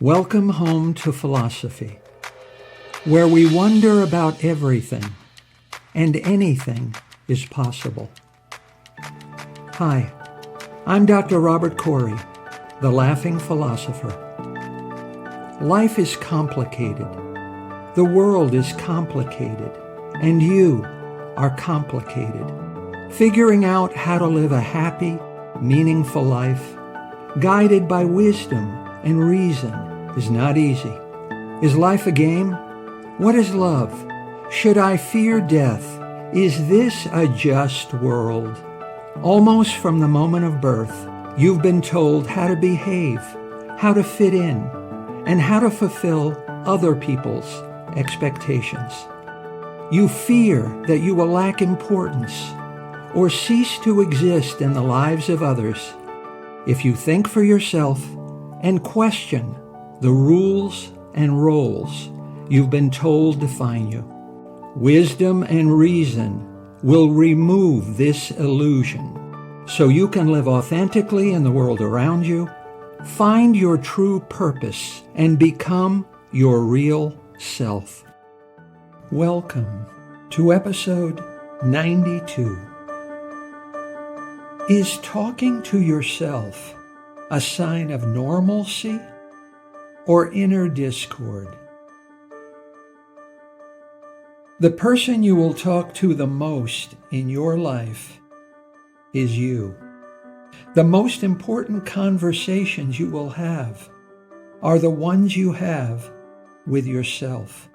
Welcome home to philosophy, where we wonder about everything and anything is possible. Hi, I'm Dr. Robert Corey, the Laughing Philosopher. Life is complicated. The world is complicated, and you are complicated. Figuring out how to live a happy, meaningful life, guided by wisdom and reason, is not easy. Is life a game? What is love? Should I fear death? Is this a just world? Almost from the moment of birth, you've been told how to behave, how to fit in, and how to fulfill other people's expectations. You fear that you will lack importance or cease to exist in the lives of others if you think for yourself and question the rules and roles you've been told define you. Wisdom and reason will remove this illusion so you can live authentically in the world around you, find your true purpose, and become your real self. Welcome to episode 92. Is talking to yourself a sign of normalcy or inner discord? The person you will talk to the most in your life is you. The most important conversations you will have are the ones you have with yourself.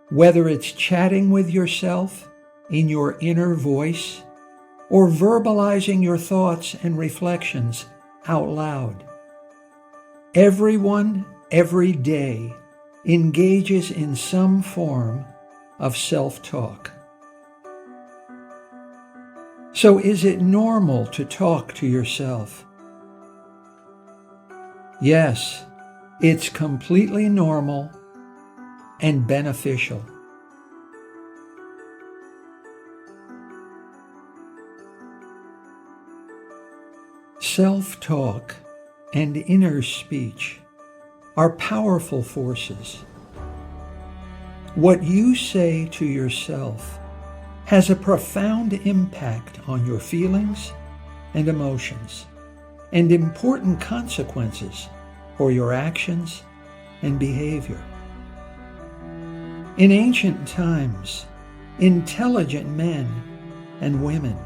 Whether it's chatting with yourself in your inner voice or verbalizing your thoughts and reflections out loud. Everyone, every day, engages in some form of self-talk. So is it normal to talk to yourself? Yes, it's completely normal and beneficial. Self-talk and inner speech are powerful forces. What you say to yourself has a profound impact on your feelings and emotions, and important consequences for your actions and behavior. In ancient times, intelligent men and women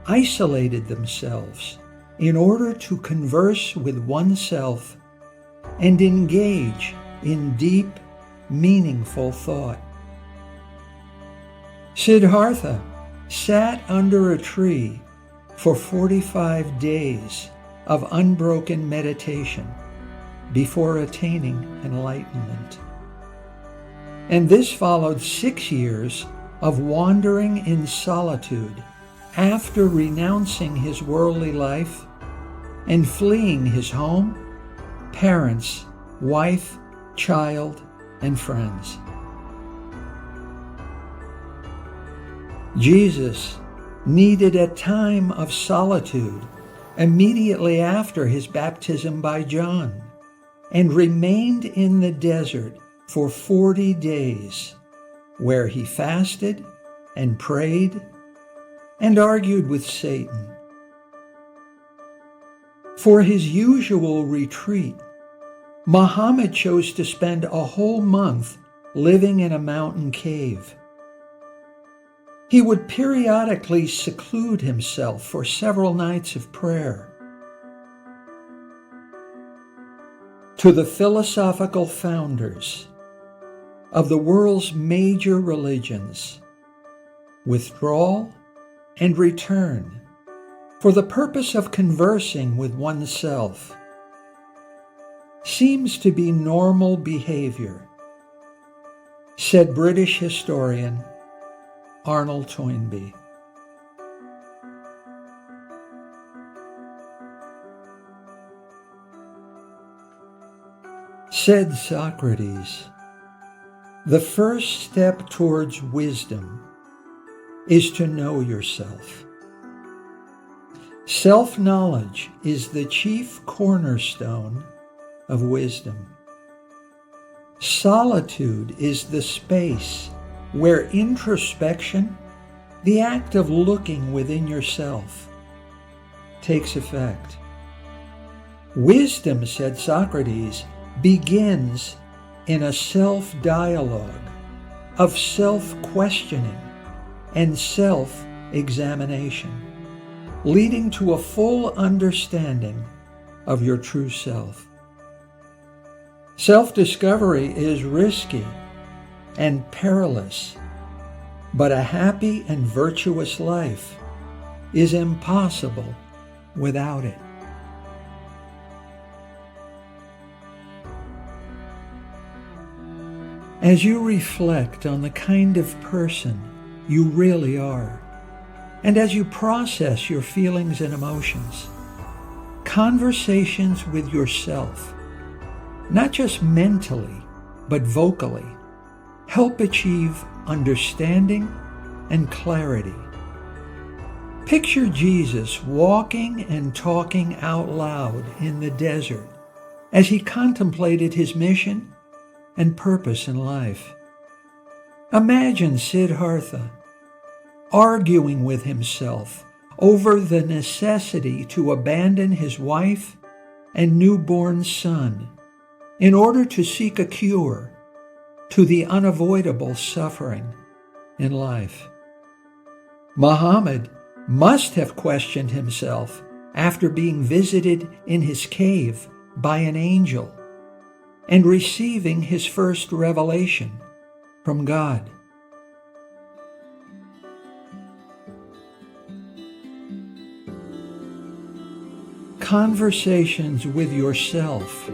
isolated themselves in order to converse with oneself and engage in deep, meaningful thought. Siddhartha sat under a tree for 45 days of unbroken meditation before attaining enlightenment. And this followed 6 years of wandering in solitude after renouncing his worldly life and fleeing his home, parents, wife, child, and friends. Jesus needed a time of solitude immediately after his baptism by John and remained in the desert for 40 days, where he fasted and prayed and argued with Satan. For his usual retreat, Muhammad chose to spend a whole month living in a mountain cave. He would periodically seclude himself for several nights of prayer. To the philosophical founders of the world's major religions, withdrawal and return for the purpose of conversing with oneself seems to be normal behavior, said British historian Arnold Toynbee. Said Socrates, the first step towards wisdom is to know yourself. Self-knowledge is the chief cornerstone of wisdom. Solitude is the space where introspection, the act of looking within yourself, takes effect. Wisdom, said Socrates, begins in a self-dialogue of self-questioning and self-examination, leading to a full understanding of your true self. Self-discovery is risky and perilous, but a happy and virtuous life is impossible without it. As you reflect on the kind of person you really are, and as you process your feelings and emotions, conversations with yourself, not just mentally, but vocally, help achieve understanding and clarity. Picture Jesus walking and talking out loud in the desert as he contemplated his mission and purpose in life. Imagine Siddhartha arguing with himself over the necessity to abandon his wife and newborn son in order to seek a cure to the unavoidable suffering in life. Muhammad must have questioned himself after being visited in his cave by an angel and receiving his first revelation from God. Conversations with yourself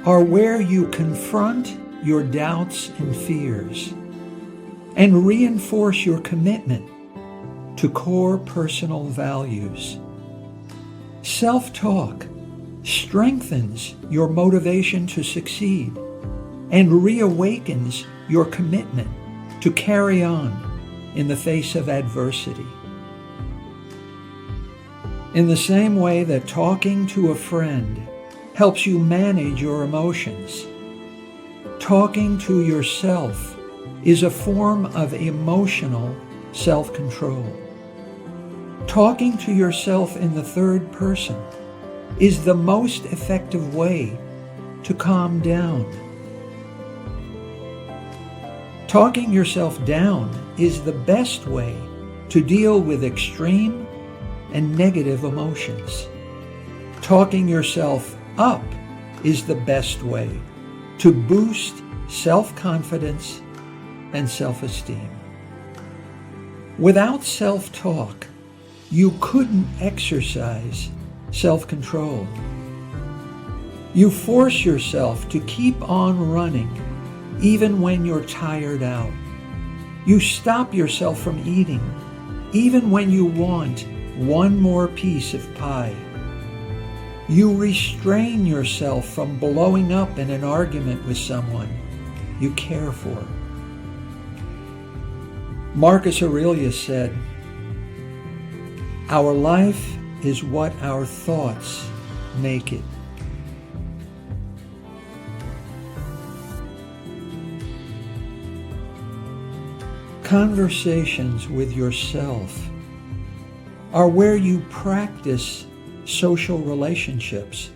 are where you confront your doubts and fears and reinforce your commitment to core personal values. Self-talk strengthens your motivation to succeed and reawakens your commitment to carry on in the face of adversity. In the same way that talking to a friend helps you manage your emotions, talking to yourself is a form of emotional self-control. Talking to yourself in the third person is the most effective way to calm down. Talking yourself down is the best way to deal with extreme and negative emotions. Talking yourself up is the best way to boost self-confidence and self-esteem. Without self-talk, you couldn't exercise self-control. You force yourself to keep on running even when you're tired out. You stop yourself from eating even when you want one more piece of pie. You restrain yourself from blowing up in an argument with someone you care for. Marcus Aurelius said, "Our life is what our thoughts make it." Conversations with yourself are where you practice social relationships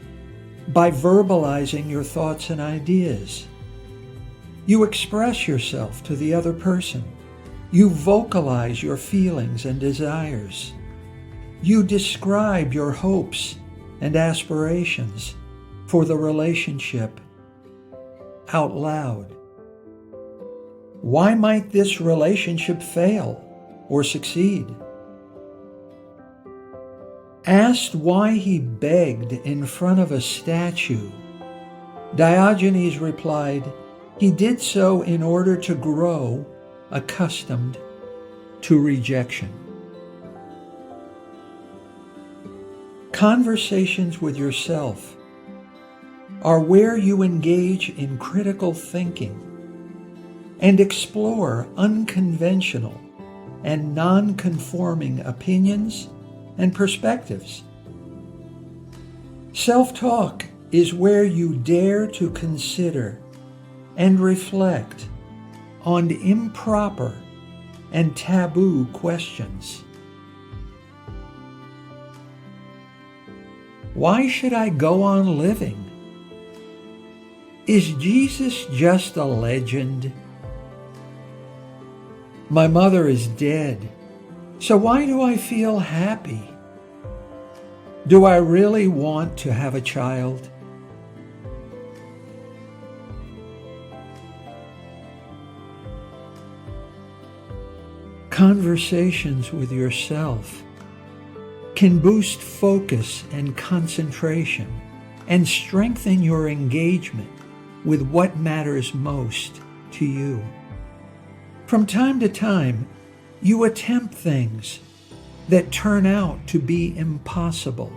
by verbalizing your thoughts and ideas. You express yourself to the other person. You vocalize your feelings and desires. You describe your hopes and aspirations for the relationship out loud. Why might this relationship fail or succeed? Asked why he begged in front of a statue, Diogenes replied, he did so in order to grow accustomed to rejection. Conversations with yourself are where you engage in critical thinking and explore unconventional and non-conforming opinions and perspectives. Self-talk is where you dare to consider and reflect on improper and taboo questions. Why should I go on living? Is Jesus just a legend? My mother is dead, so why do I feel happy? Do I really want to have a child? Conversations with yourself can boost focus and concentration and strengthen your engagement with what matters most to you. From time to time, you attempt things that turn out to be impossible.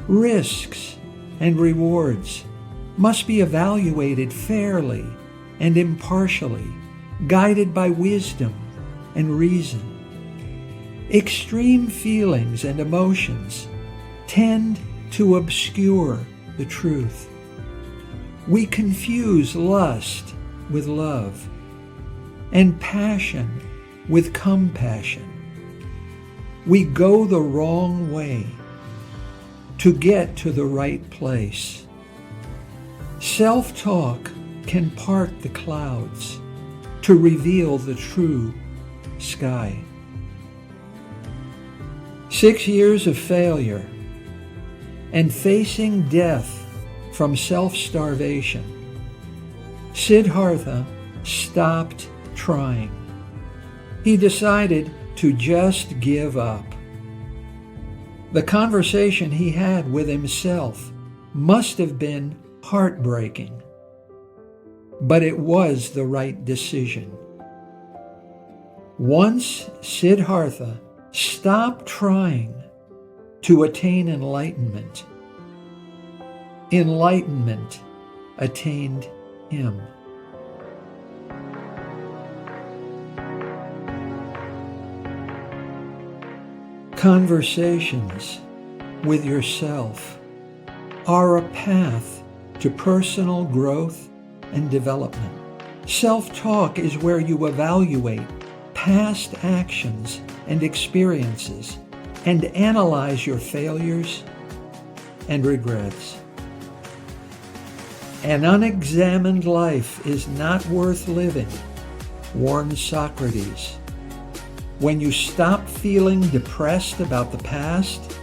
Risks and rewards must be evaluated fairly and impartially, guided by wisdom and reason. Extreme feelings and emotions tend to obscure the truth. We confuse lust with love and passion with compassion. We go the wrong way to get to the right place. Self-talk can part the clouds to reveal the true sky. 6 years of failure and facing death from self-starvation, Siddhartha stopped trying. He decided to just give up. The conversation he had with himself must have been heartbreaking, but it was the right decision. Once Siddhartha stopped trying to attain enlightenment, enlightenment attained him. Conversations with yourself are a path to personal growth and development. Self-talk is where you evaluate past actions and experiences and analyze your failures and regrets. An unexamined life is not worth living, warned Socrates. When you stop feeling depressed about the past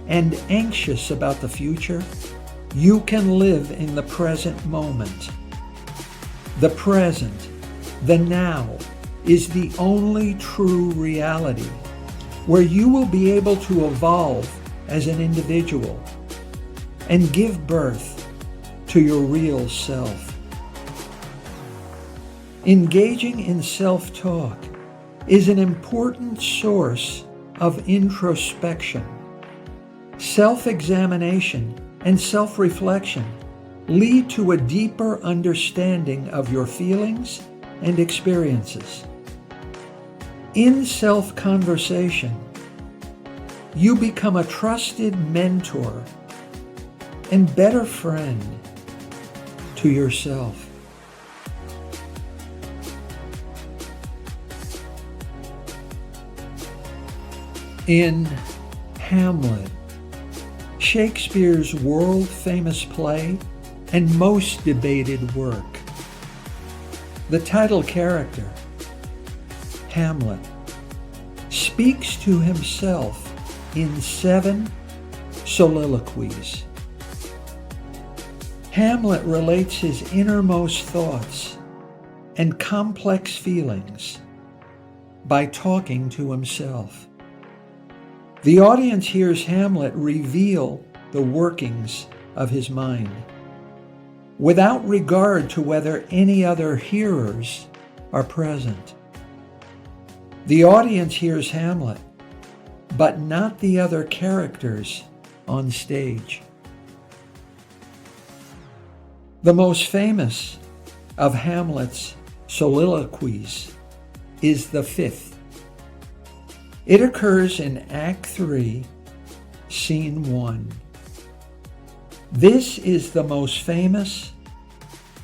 and anxious about the future, you can live in the present moment. The present, the now, is the only true reality where you will be able to evolve as an individual and give birth to your real self. Engaging in self-talk is an important source of introspection. Self-examination and self-reflection lead to a deeper understanding of your feelings and experiences. In self-conversation, you become a trusted mentor and better friend to yourself. In Hamlet, Shakespeare's world-famous play and most debated work, the title character, Hamlet, speaks to himself in 7 soliloquies. Hamlet relates his innermost thoughts and complex feelings by talking to himself. The audience hears Hamlet reveal the workings of his mind, without regard to whether any other hearers are present. The audience hears Hamlet, but not the other characters on stage. The most famous of Hamlet's soliloquies is the 5th. It occurs in Act 3, Scene 1. This is the most famous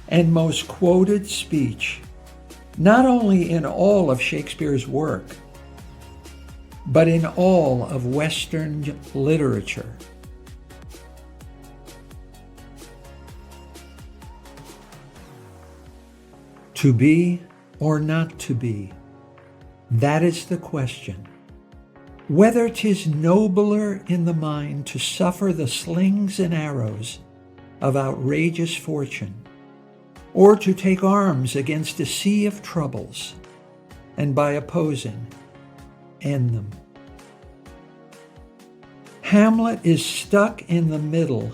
and most quoted speech, not only in all of Shakespeare's work, but in all of Western literature. To be or not to be, that is the question. Whether 'tis nobler in the mind to suffer the slings and arrows of outrageous fortune, or to take arms against a sea of troubles, and by opposing, end them. Hamlet is stuck in the middle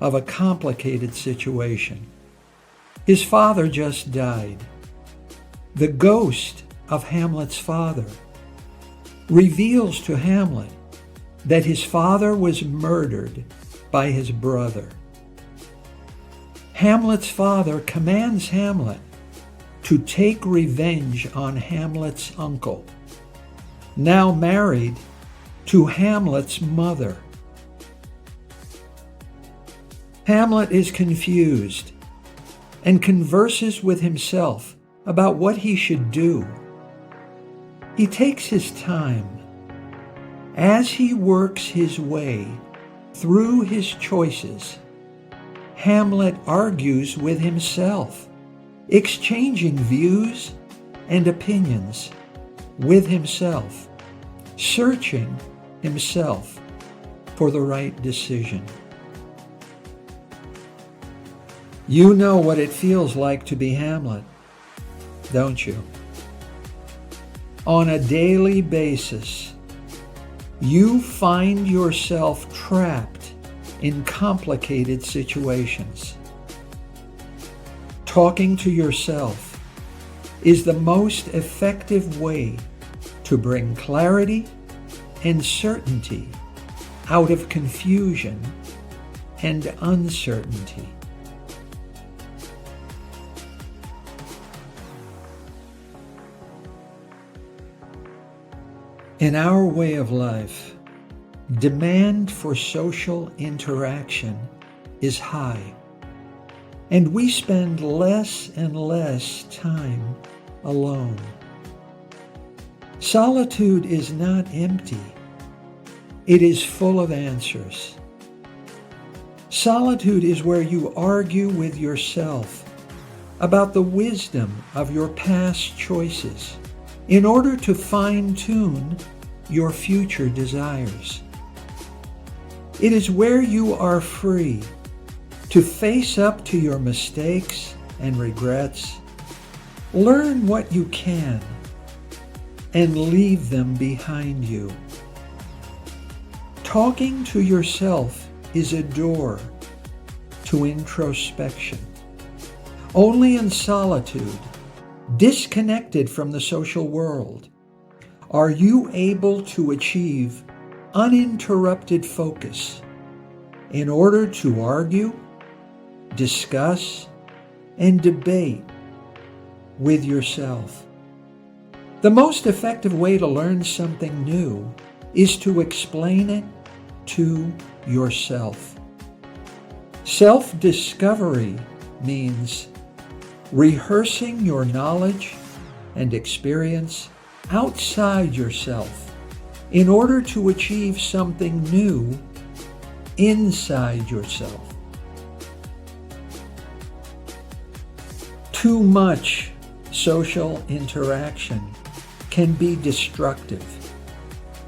of a complicated situation. His father just died. The ghost of Hamlet's father reveals to Hamlet that his father was murdered by his brother. Hamlet's father commands Hamlet to take revenge on Hamlet's uncle, now married to Hamlet's mother. Hamlet is confused and converses with himself about what he should do. He takes his time. As he works his way through his choices, Hamlet argues with himself, exchanging views and opinions with himself, searching himself for the right decision. You know what it feels like to be Hamlet, don't you? On a daily basis, you find yourself trapped in complicated situations. Talking to yourself is the most effective way to bring clarity and certainty out of confusion and uncertainty. In our way of life, demand for social interaction is high, and we spend less and less time alone. Solitude is not empty. It is full of answers. Solitude is where you argue with yourself about the wisdom of your past choices in order to fine-tune your future desires. It is where you are free to face up to your mistakes and regrets, learn what you can, and leave them behind you. Talking to yourself is a door to introspection. Only in solitude, disconnected from the social world, are you able to achieve uninterrupted focus in order to argue, discuss, and debate with yourself. The most effective way to learn something new is to explain it to yourself. Self-discovery means rehearsing your knowledge and experience outside yourself in order to achieve something new inside yourself. Too much social interaction can be destructive.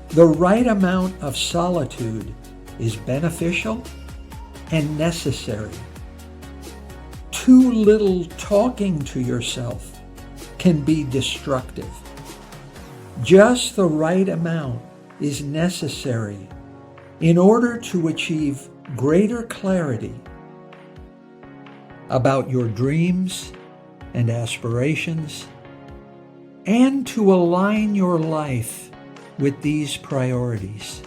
The right amount of solitude is beneficial and necessary. Too little talking to yourself can be destructive. Just the right amount is necessary in order to achieve greater clarity about your dreams and aspirations, and to align your life with these priorities.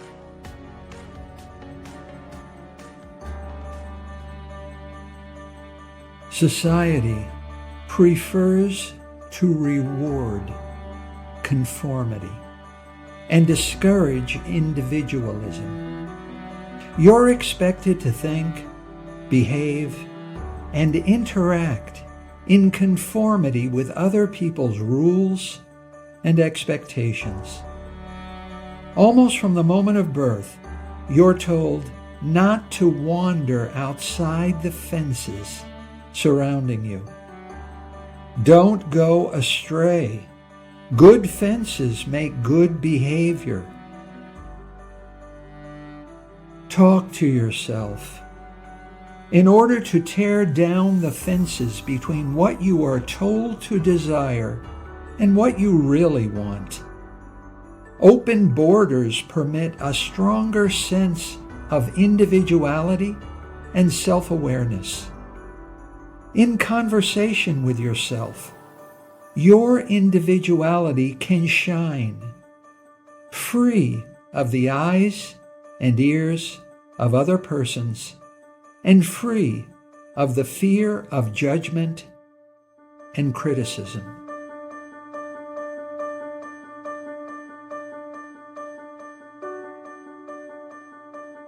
Society prefers to reward conformity and discourage individualism. You're expected to think behave, and interact in conformity with other people's rules and expectations. Almost from the moment of birth, you're told not to wander outside the fences surrounding you. Don't go astray. Good fences make good behavior. Talk to yourself. In order to tear down the fences between what you are told to desire and what you really want. Open borders permit a stronger sense of individuality and self-awareness. In conversation with yourself, your individuality can shine, free of the eyes and ears of other persons, and free of the fear of judgment and criticism.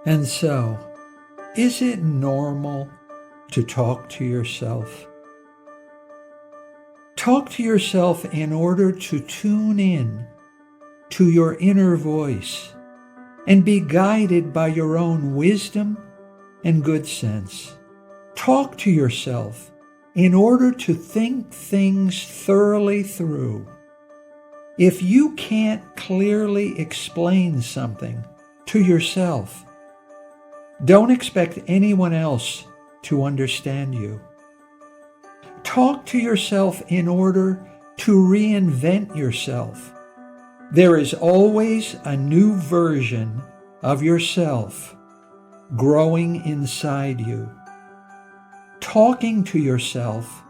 And so, is it normal to talk to yourself? Talk to yourself in order to tune in to your inner voice and be guided by your own wisdom and good sense. Talk to yourself in order to think things thoroughly through. If you can't clearly explain something to yourself, don't expect anyone else to understand you. Talk to yourself in order to reinvent yourself. There is always a new version of yourself growing inside you. Talking to yourself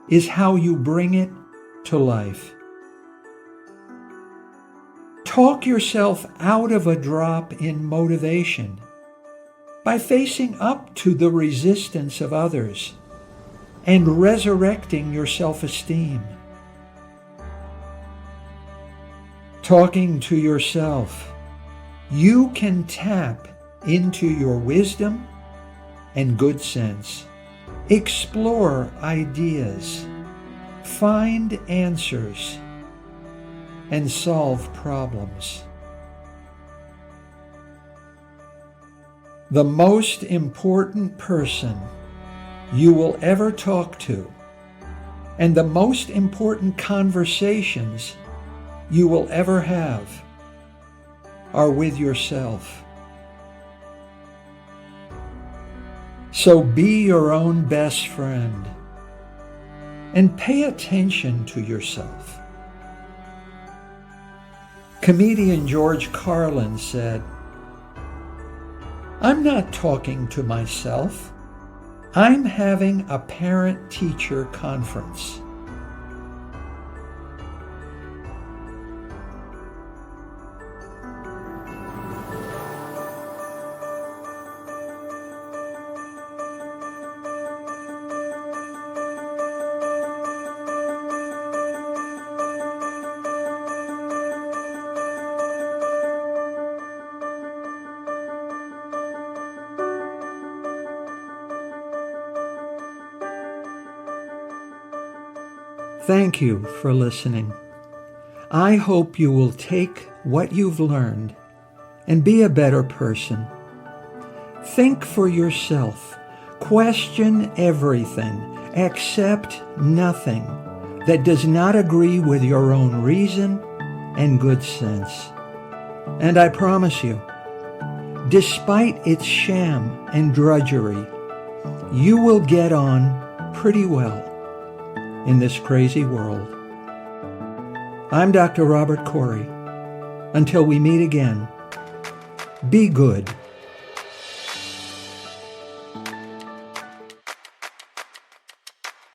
is how you bring it to life. Talk yourself out of a drop in motivation by facing up to the resistance of others and resurrecting your self-esteem. Talking to yourself, you can tap into your wisdom and good sense, explore ideas, find answers, and solve problems. The most important person you will ever talk to, and the most important conversations you will ever have, are with yourself. So be your own best friend and pay attention to yourself. Comedian George Carlin said, "I'm not talking to myself. I'm having a parent-teacher conference." Thank you for listening. I hope you will take what you've learned and be a better person. Think for yourself. Question everything. Accept nothing that does not agree with your own reason and good sense. And I promise you, despite its sham and drudgery, you will get on pretty well in this crazy world. I'm Dr. Robert Corey. Until we meet again, be good.